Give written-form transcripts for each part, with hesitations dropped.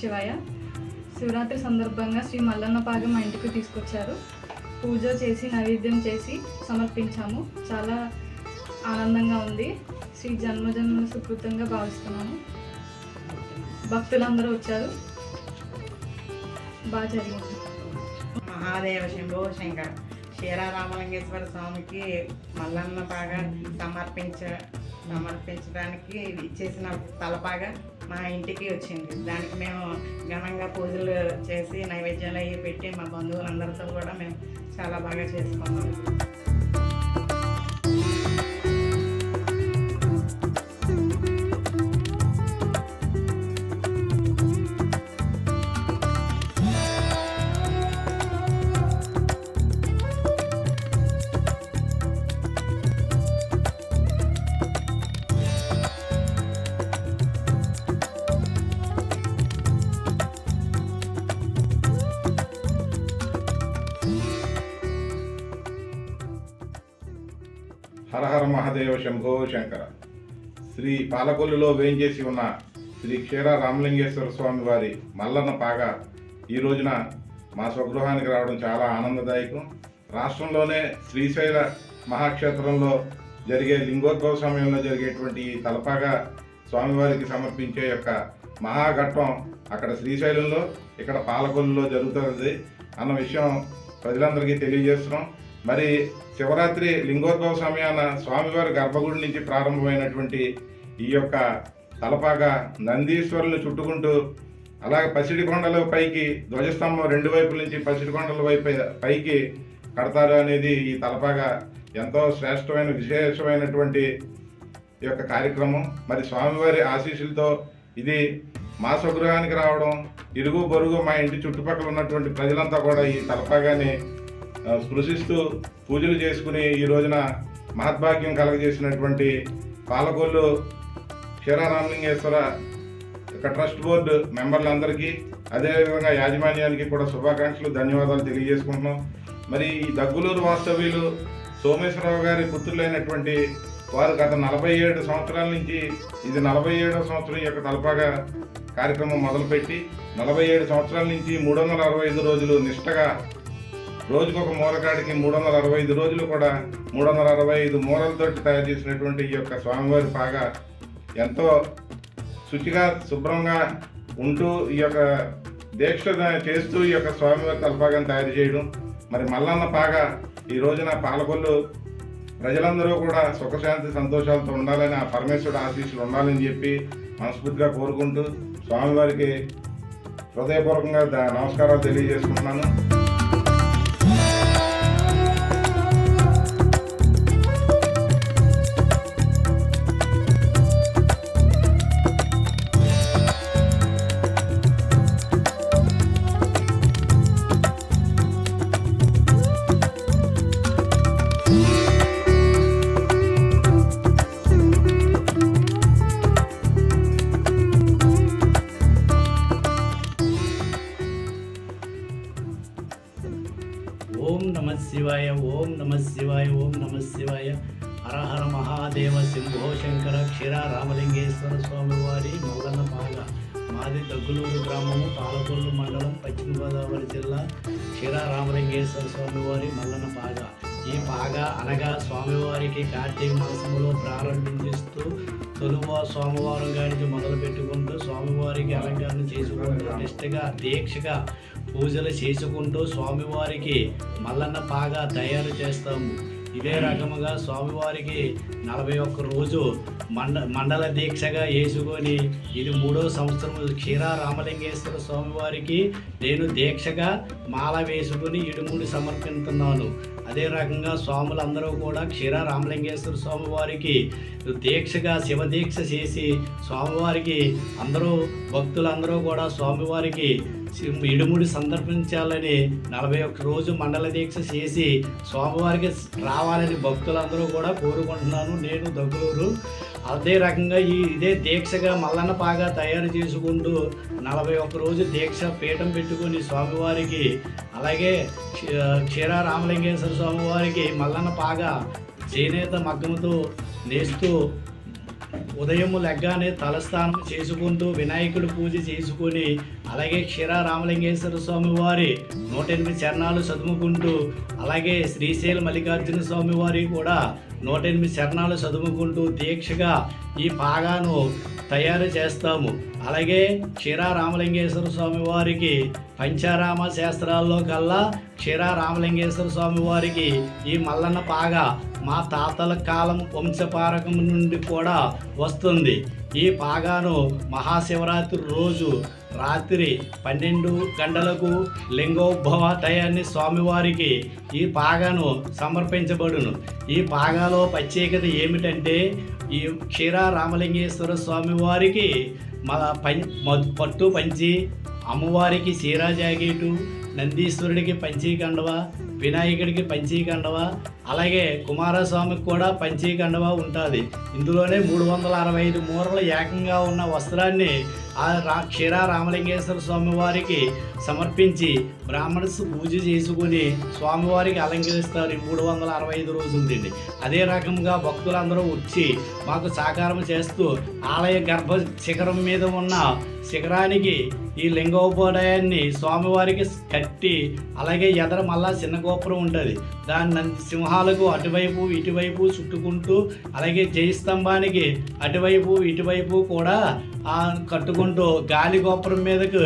శివాయ. శివరాత్రి సందర్భంగా శ్రీ మల్లన్న పాగ మా ఇంటికి తీసుకొచ్చారు. పూజ చేసి నైవేద్యం చేసి సమర్పించాము. చాలా ఆనందంగా ఉంది. శ్రీ జన్మజన్మ సుకృతంగా భావిస్తున్నాము. భక్తులందరూ వచ్చారు. బాగా జరిగింది. మహాదేవ శంభో శంకర్ క్షీరారామలింగేశ్వర స్వామికి మల్లన్న పాగా సమర్పించడానికి ఇచ్చేసిన తలపాగా మా ఇంటికి వచ్చింది. దానికి మేము ఘనంగా పూజలు చేసి నైవేద్యాలు అవి పెట్టి మా బంధువులందరితో కూడా మేము చాలా బాగా చేసుకున్నాం. హరహర మహాదేవ శంభో శంకర. శ్రీ పాలకొల్లులో వేంచేసి ఉన్న శ్రీ క్షీర రామలింగేశ్వర స్వామి వారి మల్లన్న పాగ ఈ రోజున మా స్వగృహానికి రావడం చాలా ఆనందదాయకం. రాష్ట్రంలోనే శ్రీశైల మహాక్షేత్రంలో జరిగే లింగోద్భవ సమయంలో జరిగేటువంటి ఈ తలపాగా స్వామివారికి సమర్పించే యొక్క మహాఘట్టం అక్కడ శ్రీశైలంలో, ఇక్కడ పాలకొల్లులో జరుగుతుంది అన్న విషయం ప్రజలందరికీ తెలియజేస్తున్నాం. మరి శివరాత్రి లింగోద్భవ సమయాన స్వామివారి గర్భగుడి నుంచి ప్రారంభమైనటువంటి ఈ యొక్క తలపాగా నందీశ్వరులు చుట్టుకుంటూ అలాగే పసిడి కొండల పైకి ధ్వజస్తంభం రెండు వైపుల నుంచి పసిడి కొండల వైపు పైకి కడతారు అనేది ఈ తలపాగా ఎంతో శ్రేష్టమైన విశేషమైనటువంటి ఈ యొక్క కార్యక్రమం. మరి స్వామివారి ఆశీస్సులతో ఇది మా స్వగృహానికి రావడం, ఇరుగు పొరుగు మా ఇంటి చుట్టుపక్కల ఉన్నటువంటి ప్రజలంతా కూడా ఈ తలపాగాని స్పృశిస్తూ పూజలు చేసుకుని ఈ రోజున మహద్భాగ్యం కలగజేసినటువంటి పాలకొల్లు క్షీరారామలింగేశ్వర యొక్క ట్రస్ట్ బోర్డు మెంబర్లందరికీ, అదేవిధంగా యాజమాన్యానికి కూడా శుభాకాంక్షలు, ధన్యవాదాలు తెలియజేసుకుంటున్నాం. మరి ఈ దగ్గులూరు వాస్తవ్యులు సోమేశ్వరరావు గారి పుత్రులైనటువంటి వారు గత 47 సంవత్సరాల నుంచి ఇది 47వ సంవత్సరం యొక్క తలపాగా కార్యక్రమం మొదలుపెట్టి 47 సంవత్సరాల నుంచి 365 రోజులు నిష్టగా రోజుకొక మూలకాడికి 365 రోజులు కూడా 365 మూలలతో తయారు చేసినటువంటి ఈ యొక్క స్వామివారి పాగా ఎంతో శుచిగా శుభ్రంగా ఉంటూ ఈ యొక్క దీక్ష చేస్తూ ఈ యొక్క స్వామివారి తలపాగాన్ని తయారు చేయడం. మరి మల్లన్న పాగా ఈ రోజున పాలకొల్లు ప్రజలందరూ కూడా సుఖశాంతి సంతోషాలతో ఉండాలని, ఆ పరమేశ్వరుడు ఆశీస్సులు ఉండాలని చెప్పి మనస్ఫూర్తిగా కోరుకుంటూ స్వామివారికి హృదయపూర్వకంగా నమస్కారాలు తెలియజేసుకుంటున్నాను. ఓం నమ శివాయ, ఓం నమ శివాయ, ఓం నమ శివాయ. హరహర మహాదేవ శంభో శంకర క్షీర రామలింగేశ్వర స్వామి వారి మల్లన్న పాగ. మాది దగ్గులూరు గ్రామము, పాలకొల్లు మండలం, పశ్చిమ గోదావరి జిల్లా. క్షీర రామలింగేశ్వర స్వామి వారి మల్లన్న పాగ. ఈ పాగ అనగా స్వామివారికి కార్తీక మాసములో ప్రారంభించిస్తూ తొలువ సోమవారం గారికి మొదలు పెట్టుకుంటూ స్వామివారికి అలంకరణ చేసుకుంటూ నిష్టగా దీక్షగా పూజలు చేసుకుంటూ స్వామివారికి మల్లన్న పాగా తయారు చేస్తాము. ఇదే రకముగా స్వామివారికి 41 రోజు మండల దీక్షగా వేసుకొని ఇది 3వ సంవత్సరం క్షీర రామలింగేశ్వర స్వామివారికి నేను దీక్షగా మాల వేసుకుని ఇడుముడి సమర్పిస్తున్నాను. అదే రకంగా స్వాములందరూ కూడా క్షీర రామలింగేశ్వర స్వామివారికి దీక్షగా శివదీక్ష చేసి స్వామివారికి అందరూ భక్తులందరూ కూడా స్వామివారికి ఇడుముడి సందర్శించాలని 41 రోజు మండల దీక్ష చేసి స్వామివారికి రావాలని భక్తులందరూ కూడా కోరుకుంటున్నాను. నేను దగ్గులూరు. అదే రకంగా ఇదే దీక్షగా మల్లన్న పాగా తయారు చేసుకుంటూ 41 రోజు దీక్ష పీఠం పెట్టుకుని స్వామివారికి, అలాగే క్షీర రామలింగేశ్వర స్వామివారికి మల్లన్న పాగా చేనేత మగ్గముతో నేస్తూ ఉదయం లెగ్గానే తలస్నానం చేసుకుంటూ వినాయకుడి పూజ చేసుకొని అలాగే క్షీర రామలింగేశ్వర స్వామి వారి 108 చరణాలు చదువుకుంటూ అలాగే శ్రీశైల మల్లికార్జున స్వామి వారి కూడా 108 చరణాలు చదువుకుంటూ దీక్షగా ఈ పాగాను తయారు చేస్తాము. అలాగే క్షీర రామలింగేశ్వర స్వామి వారికి పంచారామ శాస్త్రాల్లో కల్లా క్షీర రామలింగేశ్వర స్వామి వారికి ఈ మల్లన్న పాగా మా తాతల కాలం వంశపారకం నుండి కూడా వస్తుంది. ఈ పాగాను మహాశివరాత్రి రోజు రాత్రి 12 గంటలకు లింగోద్భవ టయాన్ని స్వామివారికి ఈ పాగాను సమర్పించబడును. ఈ పాగాలో ప్రత్యేకత ఏమిటంటే ఈ క్షీర రామలింగేశ్వర స్వామి వారికి పట్టు పంచి, అమ్మవారికి చీరా జాకెటు, నందీశ్వరుడికి పంచీకండవ, వినాయకుడికి పంచీకండవ, అలాగే కుమారస్వామికి కూడా పంచీకండవ ఉంటుంది. ఇందులోనే 365 మూరలు ఏకంగా ఉన్న వస్త్రాన్ని క్షీర రామలింగేశ్వర స్వామి వారికి సమర్పించి బ్రాహ్మణస్ పూజ చేసుకుని స్వామివారికి అలంకరిస్తారు. 365 రోజులు. అదే రకంగా భక్తులందరూ వచ్చి మాకు సహకారం చేస్తూ ఆలయ గర్భ శిఖరం మీద ఉన్న శిఖరానికి ఈ లింగోపదయాన్ని స్వామివారికి కట్టి అలాగే ఎదర మళ్ళా చిన్న గోపురం ఉంటుంది. దాన్ని సింహాలకు అటువైపు ఇటువైపు చుట్టుకుంటూ అలాగే జయస్తంభానికి అటువైపు ఇటువైపు కూడా కట్టుకుంటూ గాలి గోపురం మీదకు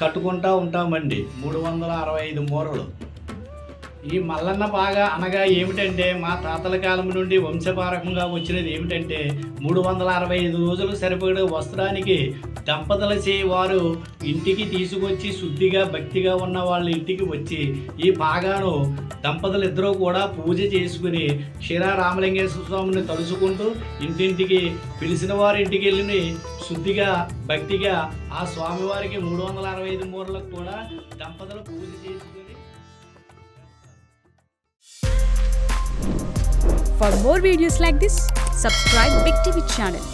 కట్టుకుంటూ ఉంటామండి. 365 మూరలు. ఈ మల్లన్న పాగా అనగా ఏమిటంటే మా తాతల కాలం నుండి వంశపారకంగా వచ్చినది ఏమిటంటే 365 రోజులు సరిపడే వస్త్రానికి దంపతుల వారు ఇంటికి తీసుకొచ్చి శుద్ధిగా భక్తిగా ఉన్న వాళ్ళ ఇంటికి వచ్చి ఈ పాగాను దంపతులు ఇద్దరూ కూడా పూజ చేసుకుని క్షీర రామలింగేశ్వర స్వామిని తలుచుకుంటూ ఇంటింటికి పిలిచిన వారి ఇంటికి వెళ్ళి శుద్ధిగా భక్తిగా ఆ స్వామివారికి 365 మూరలకు కూడా దంపతులు పూజ చేసుకుని. For more videos like this, subscribe Big TV channel.